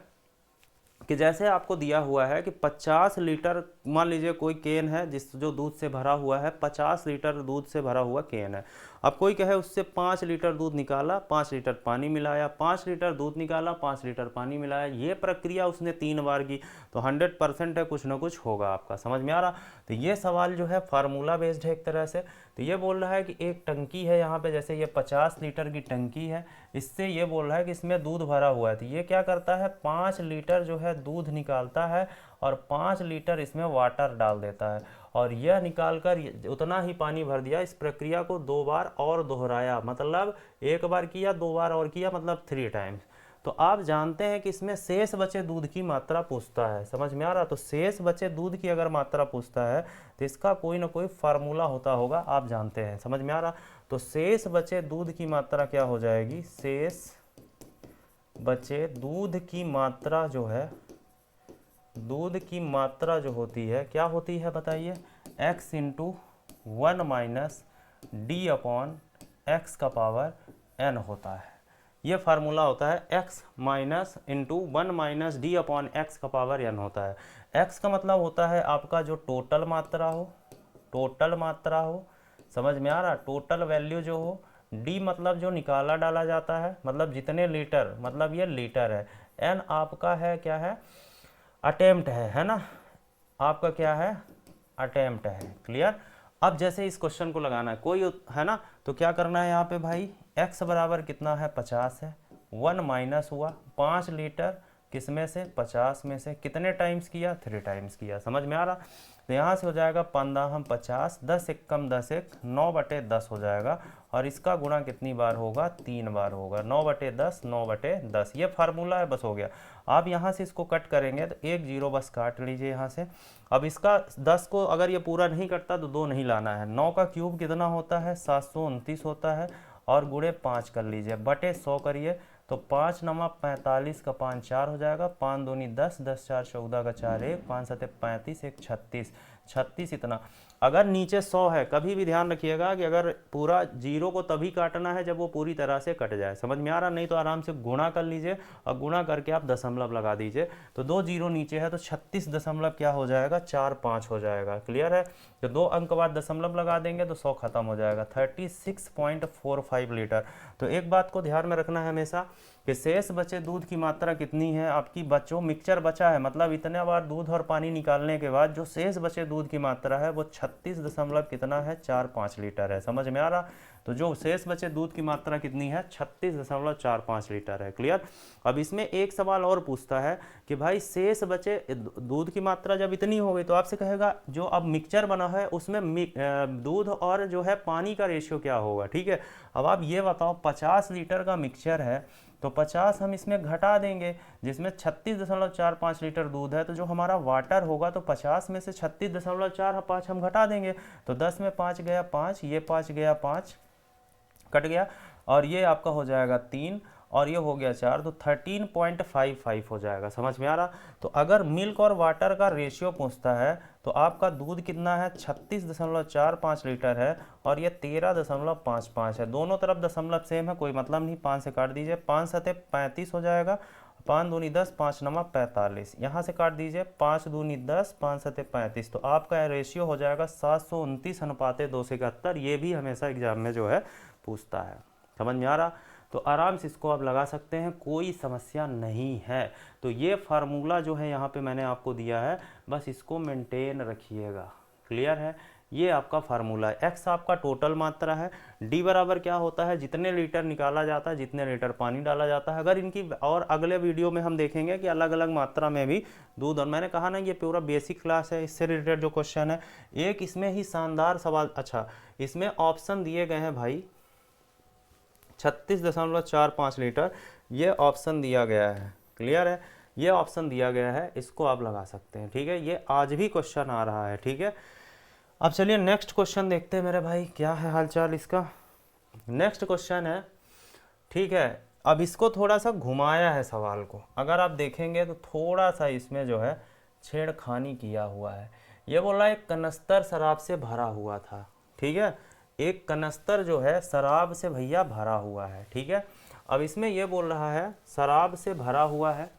कि जैसे आपको दिया हुआ है कि 50 लीटर, मान लीजिए कोई केन है जो दूध से भरा हुआ है, 50 लीटर दूध से भरा हुआ केन है। अब कोई कहे उससे 5 लीटर दूध निकाला, 5 लीटर पानी मिलाया, 5 लीटर दूध निकाला, 5 लीटर पानी मिलाया, ये प्रक्रिया उसने 3 बार की, तो 100% है, कुछ ना कुछ होगा आपका। समझ में आ रहा। तो ये सवाल जो है फार्मूला बेस्ड है एक तरह से। तो ये बोल रहा है कि एक टंकी है यहाँ पे, जैसे ये 50 लीटर की टंकी है, इससे ये बोल रहा है कि इसमें दूध भरा हुआ है। तो ये क्या करता है, 5 लीटर जो है दूध निकालता है और 5 लीटर इसमें वाटर डाल देता है, और यह निकालकर उतना ही पानी भर दिया। इस प्रक्रिया को 2 बार और दोहराया, मतलब एक बार किया, 2 बार और किया, मतलब 3 टाइम्स। तो आप जानते हैं कि इसमें शेष बचे दूध की मात्रा पूछता है। समझ में आ रहा। तो शेष बचे दूध की अगर मात्रा पूछता है तो इसका कोई ना कोई फार्मूला होता होगा, आप जानते हैं। समझ में आ रहा। तो शेष बचे दूध की मात्रा क्या हो जाएगी, शेष बचे दूध की मात्रा जो है, दूध की मात्रा जो होती है क्या होती है बताइए, x × 1 - d/x का पावर n होता है। ये फार्मूला होता है, x - × 1 - d/x का पावर n होता है। x का मतलब होता है आपका जो टोटल मात्रा हो, टोटल मात्रा हो, समझ में आ रहा? टोटल वैल्यू जो हो, डी मतलब जो निकाला डाला जाता है, मतलब जितने लीटर, मतलब ये लीटर है। एन आपका है क्या है? अटेम्प्ट है ना? आपका क्या है? अटेम्प्ट है। क्लियर? अब जैसे इस क्वेश्चन को लगाना है कोई है ना, तो क्या करना है यहाँ पे भाई, x बराबर कितना है? 50 है। 1 माइनस हुआ 5 लीटर, किस में से? 50 में से। कितने टाइम्स किया? 3 टाइम्स किया। समझ में आ रहा? तो यहाँ से हो जाएगा 15 हम 50, 10 एक कम 10 एक 9/10 हो जाएगा। और इसका गुणा कितनी बार होगा? 3 बार होगा। 9/10 9/10, ये फार्मूला है, बस हो गया। आप यहाँ से इसको कट करेंगे तो 1 0 बस काट लीजिए यहाँ से। अब इसका 10 को अगर ये पूरा नहीं कटता तो 2 नहीं लाना है। 9 का क्यूब कितना होता है? 729 होता है। और गुणे 5 कर लीजिए, बटे 100 करिए, तो 5 नमा 45 का 5 4 हो जाएगा। 5 दूनी 10, 10 4 14 का 4 1, 5 7 35, 1 36, 36 इतना। अगर नीचे 100 है, कभी भी ध्यान रखिएगा कि अगर पूरा जीरो को तभी काटना है जब वो पूरी तरह से कट जाए। समझ में आ रहा? नहीं तो आराम से गुणा कर लीजिए और गुणा करके आप दशमलव लगा दीजिए, तो 2 जीरो नीचे है तो 36 दशमलव क्या हो जाएगा? 45 हो जाएगा। क्लियर है? तो 2 अंक बाद दशमलव लगा देंगे तो 100 खत्म हो जाएगा। 36.45 लीटर। तो एक बात को ध्यान में रखना है हमेशा कि शेष बचे दूध की मात्रा कितनी है आपकी? बच्चों मिक्सचर बचा है, मतलब इतने बार दूध और पानी निकालने के बाद जो शेष बचे दूध की मात्रा है वो 36 दशमलव कितना है? 45 लीटर है। समझ में आ रहा? तो जो शेष बचे दूध की मात्रा कितनी है? 36.45 लीटर है। क्लियर? अब इसमें एक सवाल और पूछता है कि भाई शेष बचे दूध की मात्रा जब इतनी हो गई तो आपसे कहेगा जो अब मिक्सचर बना है उसमें दूध और जो है पानी का रेशियो क्या होगा। ठीक है? अब आप ये बताओ, 50 लीटर का मिक्सचर है तो 50 हम इसमें घटा देंगे, जिसमें 36.45 लीटर दूध है, तो जो हमारा वाटर होगा तो 50 में से 36.45 हम घटा देंगे, तो 10 में 5 गया 5, ये 5 गया 5 कट गया, और ये आपका हो जाएगा 3 और ये हो गया 4, तो 13.55 हो जाएगा। समझ में आ रहा? तो अगर मिल्क और वाटर का रेशियो पूछता है तो आपका दूध कितना है? 36.45 लीटर है और ये 13.55 है। दोनों तरफ दशमलव सेम है, कोई मतलब नहीं, 5 से काट दीजिए, 5 7 35 हो जाएगा, 5 दूनी 10, 5 नमा 45, यहाँ से काट दीजिए, 5 दूनी 10, 5 7 35, तो आपका रेशियो हो जाएगा 729:271। ये भी हमेशा एग्जाम में जो है पूछता है। समझ में आ रहा? तो आराम से इसको आप लगा सकते हैं, कोई समस्या नहीं है। तो ये फार्मूला जो है यहाँ पे मैंने आपको दिया है, बस इसको मेंटेन रखिएगा। क्लियर है? ये आपका फार्मूला है। एक्स आपका टोटल मात्रा है, डी बराबर क्या होता है? जितने लीटर निकाला जाता है, जितने लीटर पानी डाला जाता है। अगर इनकी और अगले वीडियो में हम देखेंगे कि अलग अलग मात्रा में भी दूध, और मैंने कहा ना ये पूरा बेसिक क्लास है, इससे रिलेटेड जो क्वेश्चन है। एक इसमें ही शानदार सवाल, अच्छा इसमें ऑप्शन दिए गए हैं भाई, 36.45 लीटर, ये ऑप्शन दिया गया है। क्लियर है? ये ऑप्शन दिया गया है, इसको आप लगा सकते हैं। ठीक है? ये आज भी क्वेश्चन आ रहा है। ठीक है? अब चलिए नेक्स्ट क्वेश्चन देखते हैं मेरे भाई, क्या है हालचाल इसका। नेक्स्ट क्वेश्चन है, ठीक है, अब इसको थोड़ा सा घुमाया है सवाल को, अगर आप देखेंगे तो थोड़ा सा इसमें जो है छेड़खानी किया हुआ है। ये बोल रहा है एक कनस्तर शराब से भरा हुआ था। ठीक है? एक कनस्तर जो है शराब से भैया भरा हुआ है। ठीक है? अब इसमें ये बोल रहा है शराब से भरा हुआ है,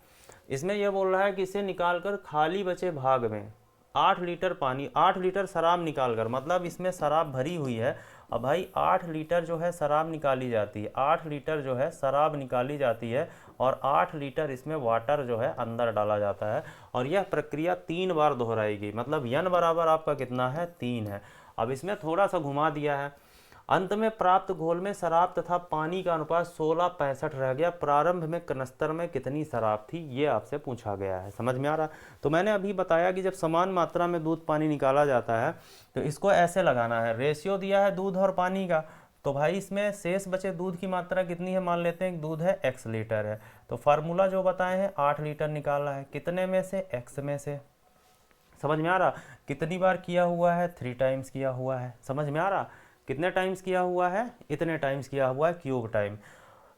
इसमें यह बोल रहा है कि इसे निकालकर खाली बचे भाग में 8 लीटर पानी, 8 लीटर शराब निकालकर, मतलब इसमें शराब भरी हुई है। अब भाई 8 लीटर जो है शराब निकाली जाती है, 8 लीटर जो है शराब निकाली जाती है और 8 लीटर इसमें वाटर जो है अंदर डाला जाता है, और यह प्रक्रिया 3 बार दोहराएगी, मतलब n बराबर आपका कितना है? 3 है। अब इसमें थोड़ा सा घुमा दिया है, अंत में प्राप्त घोल में शराब तथा पानी का अनुपात 16:65 रह गया। प्रारंभ में कनस्तर में कितनी शराब थी? ये आपसे पूछा गया है। समझ में आ रहा? तो मैंने अभी बताया कि जब समान मात्रा में दूध पानी निकाला जाता है तो इसको ऐसे लगाना है। रेशियो दिया है दूध और पानी का, तो भाई इसमें शेष बचे दूध की मात्रा कितनी है? मान लेते हैं दूध है x लीटर है, तो फार्मूला जो बताए हैं 8 लीटर निकाला है, कितने में से? x में से। समझ में आ रहा? कितनी बार किया हुआ है? 3 टाइम्स किया हुआ है। समझ में आ रहा? कितने टाइम्स किया हुआ है? इतने टाइम्स किया हुआ है, क्यूब टाइम।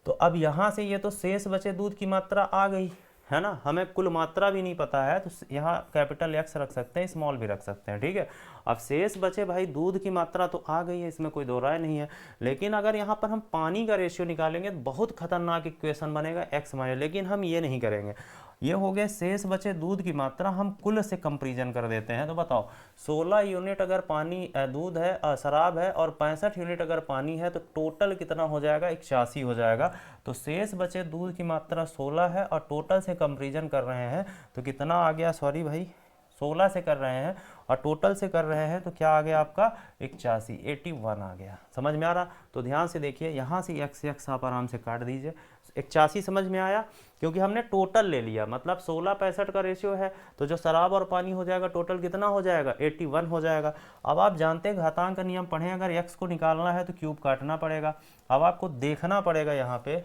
तो अब यहाँ से ये तो शेष बचे दूध की मात्रा आ गई है ना, हमें कुल मात्रा भी नहीं पता है, तो यहाँ कैपिटल X रख सकते हैं, स्मॉल भी रख सकते हैं। ठीक है? अब शेष बचे भाई दूध की मात्रा तो आ गई है, इसमें कोई दो राय नहीं है। लेकिन अगर यहाँ पर हम पानी का रेशियो निकालेंगे तो बहुत खतरनाक इक्वेशन बनेगा x माइनस, लेकिन हम ये नहीं करेंगे। ये हो गए शेष बचे दूध की मात्रा, हम कुल से कंपेरिजन कर देते हैं। तो बताओ 16 यूनिट अगर पानी दूध है शराब है और 65 यूनिट अगर पानी है तो टोटल कितना हो जाएगा, 81 हो जाएगा। तो शेष बचे दूध की मात्रा 16 है और टोटल से कंपेरिजन कर रहे हैं तो कितना आ गया, सॉरी भाई 16 से कर रहे हैं और टोटल से कर रहे हैं तो क्या आ गया आपका 81 आ गया। समझ में आ रहा? तो ध्यान से देखिए, यहाँ से x आप आराम से काट दीजिए। 81 समझ में आया, क्योंकि हमने टोटल ले लिया, मतलब 16-65 का रेशियो है तो जो शराब और पानी हो जाएगा टोटल कितना हो जाएगा, 81 हो जाएगा। अब आप जानते हैं घातांक का नियम पढ़ें, अगर x को निकालना है तो क्यूब काटना पड़ेगा। अब आपको देखना पड़ेगा यहाँ पे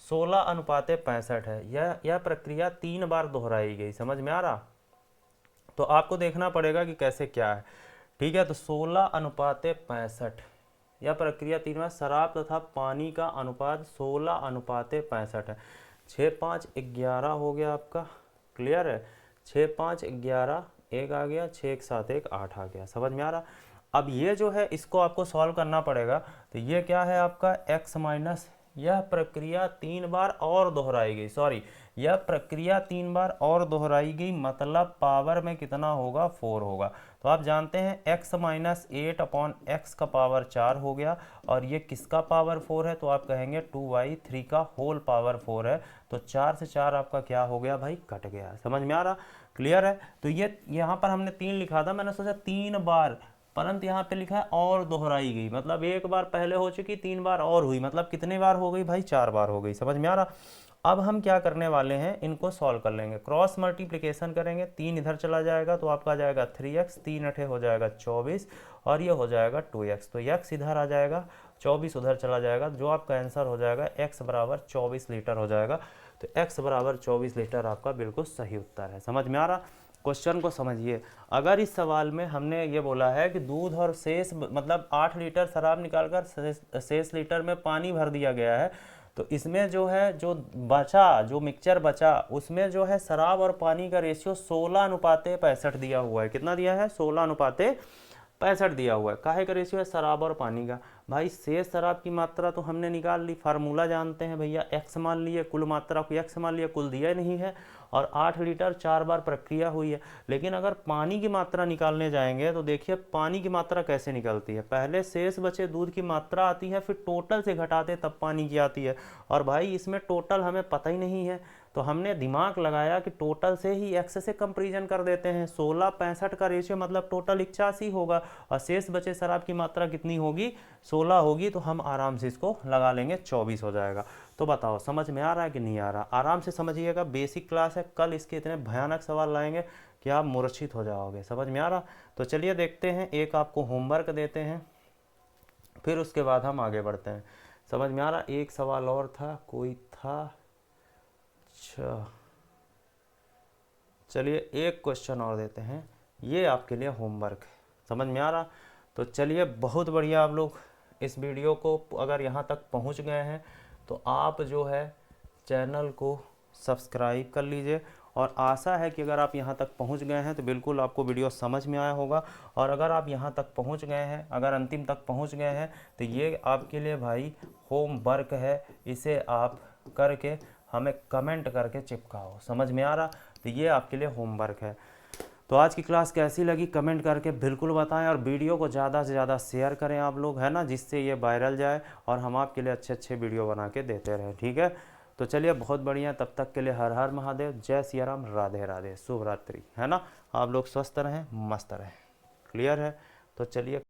16:65 है, यह प्रक्रिया 3 बार दोहराई गई। समझ में आ रहा? तो आपको देखना पड़ेगा कि कैसे क्या है, ठीक है। तो 16:65 यह प्रक्रिया 3 बार, शराब तथा पानी का अनुपात 16:65 है। 6 5 11 हो गया आपका, क्लियर है। 6 5 11 1 आ गया, 6 1 7 1 8 आ गया। समझ में आ रहा? अब ये जो है इसको आपको सॉल्व करना पड़ेगा। तो ये क्या है आपका x माइनस, यह प्रक्रिया 3 बार और दोहराई गई, सॉरी यह प्रक्रिया 3 बार और दोहराई गई, मतलब पावर में कितना होगा, 4 होगा। तो आप जानते हैं x माइनस 8/x का पावर 4 हो गया और ये किसका पावर 4 है, तो आप कहेंगे 2/3 का होल पावर 4 है। तो 4 से 4 आपका क्या हो गया भाई, कट गया। समझ में आ रहा? क्लियर है। तो ये यहाँ पर हमने 3 लिखा था, मैंने सोचा 3 बार, परंतु यहाँ पे लिखा है और दोहराई गई, मतलब 1 बार पहले हो चुकी, 3 बार और हुई, मतलब कितने बार हो गई भाई, 4 बार हो गई। समझ में आ रहा? अब हम क्या करने वाले हैं, इनको सॉल्व कर लेंगे, क्रॉस मल्टीप्लिकेशन करेंगे। 3 इधर चला जाएगा तो आपका आ जाएगा 3x, 3 8 हो जाएगा 24 और ये हो जाएगा 2x। तो x इधर आ जाएगा, 24 उधर चला जाएगा, जो आपका आंसर हो जाएगा x बराबर 24 लीटर हो जाएगा। तो x बराबर 24 लीटर आपका बिल्कुल सही उत्तर है। समझ में आ रहा? क्वेश्चन को समझिए। अगर इस सवाल में हमने ये बोला है कि दूध और शेष, मतलब 8 लीटर शराब निकालकर शेष लीटर में पानी भर दिया गया है, तो इसमें जो है जो बचा, जो मिक्सचर बचा, उसमें जो है शराब और पानी का रेशियो 16:65 दिया हुआ है। कितना दिया है, 16:65 दिया हुआ है। काहे का रेशियो है, शराब और पानी का। भाई शेष शराब की मात्रा तो हमने निकाल ली, फार्मूला जानते हैं भैया, x मान लिए, कुल मात्रा को x मान लिया, कुल दिया नहीं है, और 8 लीटर 4 बार प्रक्रिया हुई है। लेकिन अगर पानी की मात्रा निकालने जाएंगे तो देखिए पानी की मात्रा कैसे निकलती है, पहले शेष बचे दूध की मात्रा आती है, फिर टोटल से घटाते तब पानी की आती है। और भाई इसमें टोटल हमें पता ही नहीं है, तो हमने दिमाग लगाया कि टोटल से ही x से कंपेरिजन कर देते हैं। 16:65 का रेशियो मतलब टोटल 81 होगा और शेष बचे शराब की मात्रा कितनी होगी, 16 होगी, तो हम आराम से इसको लगा लेंगे, 24 हो जाएगा। तो बताओ समझ में आ रहा है कि नहीं आ रहा? आराम से समझिएगा, बेसिक क्लास है, कल इसके इतने भयानक सवाल लाएंगे कि आप मूर्छित हो जाओगे। समझ में आ रहा? तो चलिए देखते हैं, एक आपको होमवर्क देते हैं, फिर उसके बाद हम आगे बढ़ते हैं। समझ में आ रहा? एक सवाल और था, कोई था, अच्छा चलिए एक क्वेश्चन और देते हैं, ये आपके लिए होमवर्क है। समझ में आ रहा? तो चलिए बहुत बढ़िया, आप लोग इस वीडियो को अगर यहाँ तक पहुँच गए हैं तो आप जो है चैनल को सब्सक्राइब कर लीजिए, और आशा है कि अगर आप यहाँ तक पहुँच गए हैं तो बिल्कुल आपको वीडियो समझ में आया होगा। और अगर आप यहाँ तक पहुँच गए हैं, अगर अंतिम तक पहुँच गए हैं, तो ये आपके लिए भाई होमवर्क है, इसे आप करके हमें कमेंट करके चिपकाओ। समझ में आ रहा? तो ये आपके लिए होमवर्क है। तो आज की क्लास कैसी लगी कमेंट करके बिल्कुल बताएं, और वीडियो को ज़्यादा से ज़्यादा शेयर करें आप लोग, है ना, जिससे ये वायरल जाए और हम आपके लिए अच्छे अच्छे वीडियो बना के देते रहें। ठीक है, तो चलिए बहुत बढ़िया, तब तक के लिए हर हर महादेव, जय सिया राम, राधे राधे, शुभ रात्रि, है ना। आप लोग स्वस्थ रहें, मस्त रहें। क्लियर है? तो चलिए।